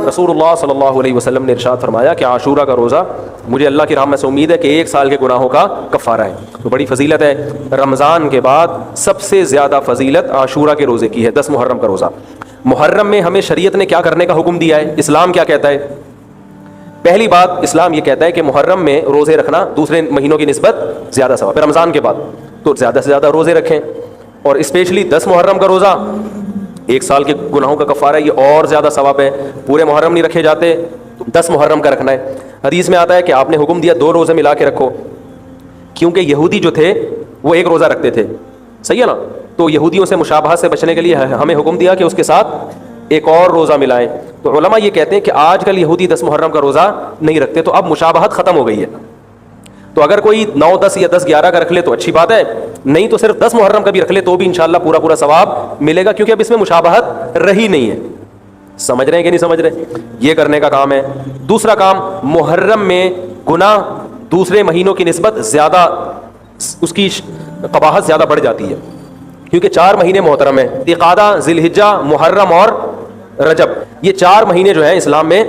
رسول اللہ صلی اللہ علیہ وسلم نے ارشاد فرمایا کہ عاشورہ کا روزہ مجھے اللہ کی رحمت سے امید ہے کہ 1 سال کے گناہوں کا کفارہ ہے. تو بڑی فضیلت ہے. رمضان کے بعد سب سے زیادہ فضیلت عاشورہ کے روزے کی ہے, 10 محرم کا روزہ. محرم میں ہمیں شریعت نے کیا کرنے کا حکم دیا ہے, اسلام کیا کہتا ہے؟ پہلی بات, اسلام یہ کہتا ہے کہ محرم میں روزے رکھنا دوسرے مہینوں کی نسبت زیادہ ثواب ہے. رمضان کے بعد تو زیادہ سے زیادہ روزے رکھیں, اور اسپیشلی 10 محرم کا روزہ 1 سال کے گناہوں کا کفارہ ہے, یہ اور زیادہ ثواب ہے. پورے محرم نہیں رکھے جاتے, 10 محرم کا رکھنا ہے. حدیث میں آتا ہے کہ آپ نے حکم دیا 2 روزے ملا کے رکھو, کیونکہ یہودی جو تھے وہ 1 روزہ رکھتے تھے, صحیح ہے نا. تو یہودیوں سے مشابہت سے بچنے کے لیے ہمیں حکم دیا کہ اس کے ساتھ ایک اور روزہ ملائیں. تو علماء یہ کہتے ہیں کہ آج کل یہودی 10 محرم کا روزہ نہیں رکھتے, تو اب مشابہت ختم ہو گئی ہے. تو اگر کوئی 9, 10 یا 10, 11 کا رکھ لے تو اچھی بات ہے, نہیں تو صرف 10 محرم کا بھی رکھ لے تو بھی انشاءاللہ پورا ثواب ملے گا, کیونکہ اب اس میں مشابہت رہی نہیں ہے. سمجھ رہے ہیں کہ نہیں سمجھ رہے؟ یہ کرنے کا کام ہے. دوسرا کام, محرم میں گناہ دوسرے مہینوں کی نسبت زیادہ, اس کی قباحت زیادہ بڑھ جاتی ہے, کیونکہ 4 مہینے محترم ہیں, ذوالقعدہ, ذی الحجہ, محرم اور رجب. یہ 4 مہینے جو ہیں اسلام میں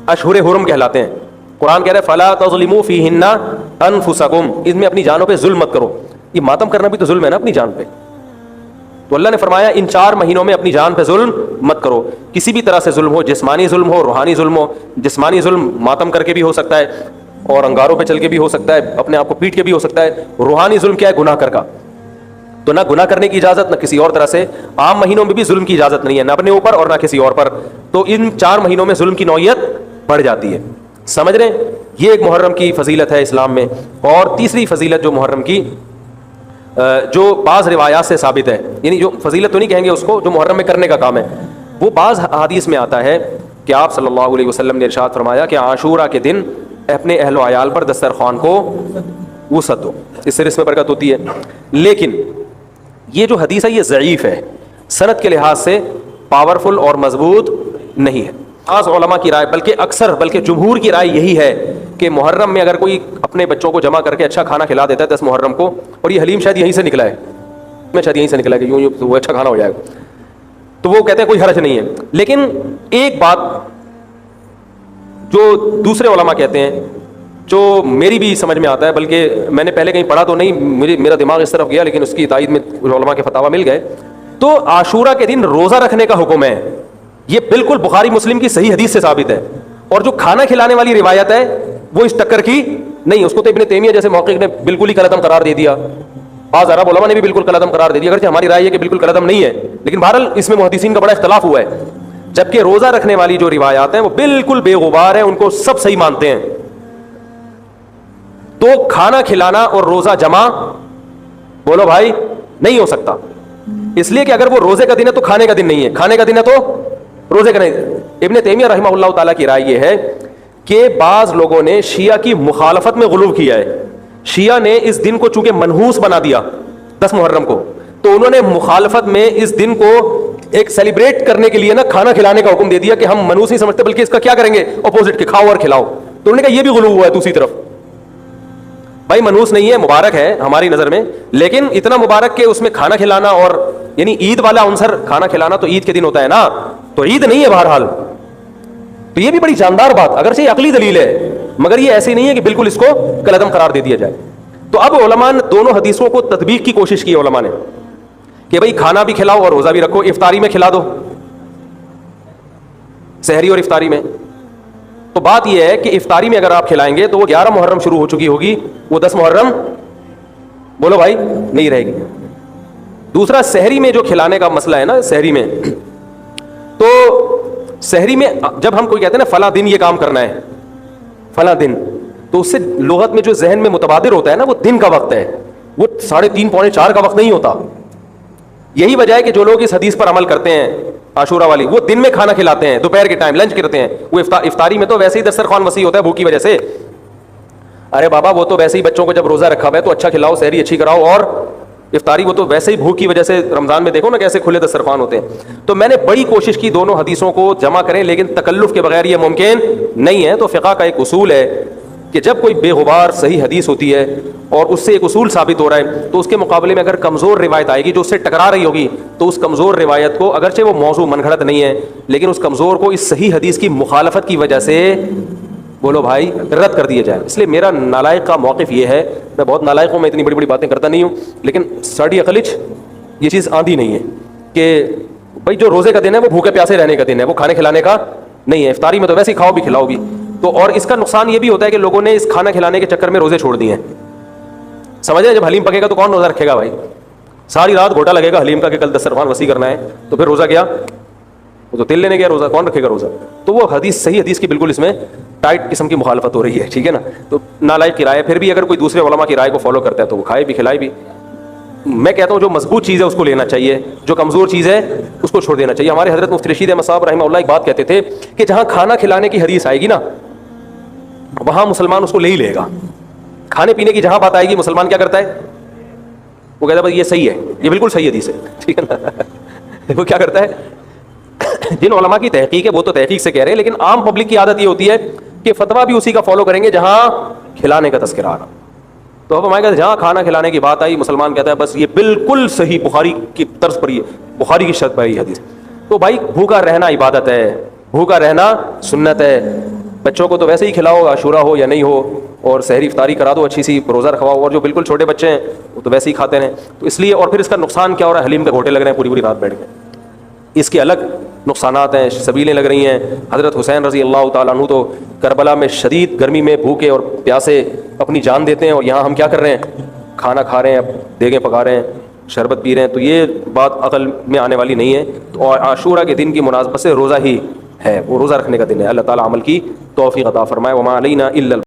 اشہر حرم کہلاتے ہیں. قرآن کہہ رہا ہے فلا تظلموا فیہن انفسکم, اس میں اپنی جانوں پہ ظلم مت کرو. یہ ماتم کرنا بھی تو ظلم ہے نا اپنی جان پہ. تو اللہ نے فرمایا ان 4 مہینوں میں اپنی جان پہ ظلم مت کرو. کسی بھی طرح سے ظلم ہو, جسمانی ظلم ہو, روحانی ظلم ہو. جسمانی ظلم ماتم کر کے بھی ہو سکتا ہے, اور انگاروں پہ چل کے بھی ہو سکتا ہے, اپنے آپ کو پیٹ کے بھی ہو سکتا ہے. روحانی ظلم کیا ہے؟ گناہ کر کا. تو نہ گناہ کرنے کی اجازت, نہ کسی اور طرح سے. عام مہینوں میں بھی ظلم کی اجازت نہیں ہے, نہ اپنے اوپر اور نہ کسی اور پر. تو ان 4 مہینوں میں ظلم کی نوعیت بڑھ جاتی ہے. سمجھ رہے ہیں؟ یہ ایک محرم کی فضیلت ہے اسلام میں. اور تیسری فضیلت جو محرم کی, جو بعض روایات سے ثابت ہے, یعنی جو فضیلت تو نہیں کہیں گے اس کو, جو محرم میں کرنے کا کام ہے, وہ بعض حدیث میں آتا ہے کہ آپ صلی اللہ علیہ وسلم نے ارشاد فرمایا کہ عاشورہ کے دن اپنے اہل و عیال پر دسترخوان کو وسعت دو, اس سے رزق میں برکت ہوتی ہے. لیکن یہ جو حدیث ہے یہ ضعیف ہے, سند کے لحاظ سے پاورفل اور مضبوط نہیں ہے. بعض علماء کی رائے, بلکہ جمہور کی رائے یہی ہے کہ محرم میں اگر کوئی اپنے بچوں کو جمع کر کے اچھا کھانا کھلا دیتا ہے 10 محرم کو, اور یہ حلیم شاید یہیں سے نکلا ہے, کہ یوں وہ اچھا کھانا ہو جائے گا, تو وہ کہتے ہیں کوئی حرج نہیں ہے. لیکن ایک بات جو دوسرے علماء کہتے ہیں, جو میری بھی سمجھ میں آتا ہے, بلکہ میں نے پہلے کہیں پڑھا تو نہیں, میرا دماغ اس طرف گیا, لیکن اس کی تائید میں علماء کے فتاوی مل گئے. تو عاشورہ کے دن روزہ رکھنے کا حکم ہے, یہ بالکل بخاری مسلم کی صحیح حدیث سے ثابت ہے. اور جو کھانا کھلانے والی روایت ہے وہ اس ٹکر کی نہیں, اس کو تو ابن تیمیہ جیسے محقق نے بالکل ہی کلعدم قرار دے دیا, بعض عرب علماء نے بھی بالکل کلعدم قرار دے دیا, اگرچہ ہماری رائے ہے کہ بالکل کلعدم نہیں ہے, لیکن بہرحال اس میں محدثین کا بڑا اختلاف ہوا ہے. جبکہ روزہ رکھنے والی جو روایات ہیں وہ بالکل بے غبار ہیں, ان کو سب صحیح مانتے ہیں. تو کھانا کھلانا اور روزہ جمع, بولو بھائی, نہیں ہو سکتا. اس لیے کہ اگر وہ روزے کا دن ہے تو کھانے کا دن نہیں ہے, کھانے کا دن ہے تو روزے کا نہیں. ابن تیمیہ رحمہ اللہ تعالیٰ کی رائے یہ ہے کہ بعض لوگوں نے شیعہ کی مخالفت میں غلو کیا ہے. شیعہ نے اس دن کو چونکہ منحوس بنا دیا 10 محرم کو, تو انہوں نے مخالفت میں اس دن کو ایک سیلیبریٹ کرنے کے لیے نا کھانا کھلانے کا حکم دے دیا کہ ہم منحوس نہیں سمجھتے, بلکہ اس کا کیا کریں گے, اپوزٹ کے, کھاؤ اور کھلاؤ. تو انہوں نے کہا یہ بھی غلو ہوا ہے دوسری طرف. بھائی منحوس نہیں ہے, مبارک ہے ہماری نظر میں, لیکن اتنا مبارک کہ اس میں کھانا کھلانا, اور یعنی عید والا عنصر کھانا کھلانا تو عید کے دن ہوتا ہے نا, تو عید نہیں ہے بہرحال. تو یہ بھی بڑی جاندار بات, اگرچہ یہ عقلی دلیل ہے, مگر یہ ایسی نہیں ہے کہ بالکل اس کو کلعدم قرار دے دیا جائے. تو اب علماء نے دونوں حدیثوں کو تطبیق کی کوشش کی, علماء نے کہ بھائی کھانا بھی کھلاؤ اور روزہ بھی رکھو, افطاری میں کھلا دو, سحری اور افطاری میں. تو بات یہ ہے کہ افطاری میں اگر آپ کھلائیں گے تو وہ 11 محرم شروع ہو چکی ہوگی, وہ 10 محرم بولو بھائی نہیں رہے گی. دوسرا سحری میں جو کھلانے کا مسئلہ ہے نا, سحری میں, تو سحری میں جب ہم کوئی کہتے ہیں نا فلاں دن یہ کام کرنا ہے, فلاں دن, تو اس سے لغت میں جو ذہن میں متبادر ہوتا ہے نا وہ دن کا وقت ہے, وہ 3:30 پونے 4 کا وقت نہیں ہوتا. یہی وجہ ہے کہ جو لوگ اس حدیث پر عمل کرتے ہیں عاشورہ والی, وہ دن میں کھانا کھلاتے ہیں, دوپہر کے ٹائم لنچ کرتے ہیں. وہ افطاری میں تو ویسے ہی دسترخوان وسیع ہوتا ہے بھوک کی وجہ سے. ارے بابا وہ تو ویسے ہی بچوں کو جب روزہ رکھا ہوا ہے تو اچھا کھلاؤ, سحری اچھی کراؤ, اور افطاری وہ تو ویسے ہی بھوک کی وجہ سے رمضان میں دیکھو نا کیسے کھلے دسترخوان ہوتے ہیں. تو میں نے بڑی کوشش کی دونوں حدیثوں کو جمع کریں, لیکن تکلف کے بغیر یہ ممکن نہیں ہے. تو فقہ کا ایک اصول ہے کہ جب کوئی بے غبار صحیح حدیث ہوتی ہے اور اس سے ایک اصول ثابت ہو رہا ہے تو اس کے مقابلے میں اگر کمزور روایت آئے گی جو اس سے ٹکرا رہی ہوگی تو اس کمزور روایت کو اگرچہ وہ موضوع من گھڑت نہیں ہے لیکن اس کمزور کو اس صحیح حدیث کی مخالفت کی وجہ سے بولو بھائی رد کر دیا جائے. اس لیے میرا نالائق کا موقف یہ ہے, میں بہت نالائق ہوں, میں اتنی بڑی بڑی باتیں کرتا نہیں ہوں, لیکن ساڑی عقلچ یہ چیز آندھی نہیں ہے کہ بھائی جو روزے کا دن ہے وہ بھوکے پیاسے رہنے کا دن ہے, وہ کھانے کھلانے کا نہیں ہے. افطاری میں تو ویسے ہی کھاؤ بھی کھلاؤ بھی. تو اور اس کا نقصان یہ بھی ہوتا ہے کہ لوگوں نے اس کھانا کھلانے کے چکر میں روزے چھوڑ دیے ہیں. سمجھ رہے ہیں, جب حلیم پکے گا تو کون روزہ رکھے گا بھائی؟ ساری رات گھوٹا لگے گا حلیم کا کہ کل دسترخوان وسیع کرنا ہے, تو پھر روزہ کیا, وہ تو تل لینے گیا, روزہ کون رکھے گا روزہ؟ تو وہ حدیث صحیح حدیث کی بالکل اس میں ٹائٹ قسم کی مخالفت ہو رہی ہے, ٹھیک ہے نا. تو نالائق کی رائے, پھر بھی اگر کوئی دوسرے علماء کی رائے کو فالو کرتا ہے تو وہ کھائے بھی کھلائے بھی. میں کہتا ہوں جو مضبوط چیز ہے اس کو لینا چاہیے, جو کمزور چیز ہے اس کو چھوڑ دینا چاہیے. ہمارے حضرت مفتی رشید احمد صاحب رحمہ اللہ ایک بات کہتے تھے کہ جہاں کھانا کھلانے کی حدیث آئے گی نا وہاں مسلمان اس کو لے ہی لے گا. کھانے پینے کی جہاں بات آئے گی مسلمان کیا کرتا ہے, وہ کہتا ہے بھائی یہ صحیح ہے, یہ بالکل صحیح حدیث ہے, ٹھیک ہے نا. وہ کیا کرتا ہے, جن علماء کی تحقیق ہے وہ تو تحقیق سے کہہ رہے ہیں, لیکن عام پبلک کی عادت یہ ہوتی ہے کہ فتویٰ بھی اسی کا فالو کریں گے جہاں کھلانے کا تذکرہ آ رہا. تو اب ہمارے کہتے جہاں کھانا کھلانے کی بات آئی مسلمان کہتا ہے بس یہ بالکل صحیح بخاری کی طرز پر, یہ بخاری کی شرط پر یہ حدیث. تو بھائی بھوکا رہنا عبادت ہے, بھوکا رہنا سنت ہے. بچوں کو تو ویسے ہی کھلاؤ, عاشورہ ہو یا نہیں ہو, اور سحری افطاری کرا دو اچھی سی, روزہ رکھواؤ. اور جو بالکل چھوٹے بچے ہیں وہ تو ویسے ہی کھاتے ہیں. تو اس لیے, اور پھر اس کا نقصان کیا ہو رہا ہے, حلیم کے گھوٹے لگ رہے ہیں پوری پوری رات بیٹھ کے, اس کے الگ نقصانات ہیں, سبیلیں لگ رہی ہیں. حضرت حسین رضی اللہ تعالیٰ عنہ تو کربلا میں شدید گرمی میں بھوکے اور پیاسے اپنی جان دیتے ہیں, اور یہاں ہم کیا کر رہے ہیں, کھانا کھا رہے ہیں, دیگیں پکا رہے ہیں, شربت پی رہے ہیں. تو یہ بات عقل میں آنے والی نہیں ہے. تو عاشورہ کے دن کی مناسبت سے روزہ ہی ہے, وہ روزہ رکھنے کا دن ہے. اللہ تعالیٰ عمل کی توفیق عطا فرمائے. وما علینا الا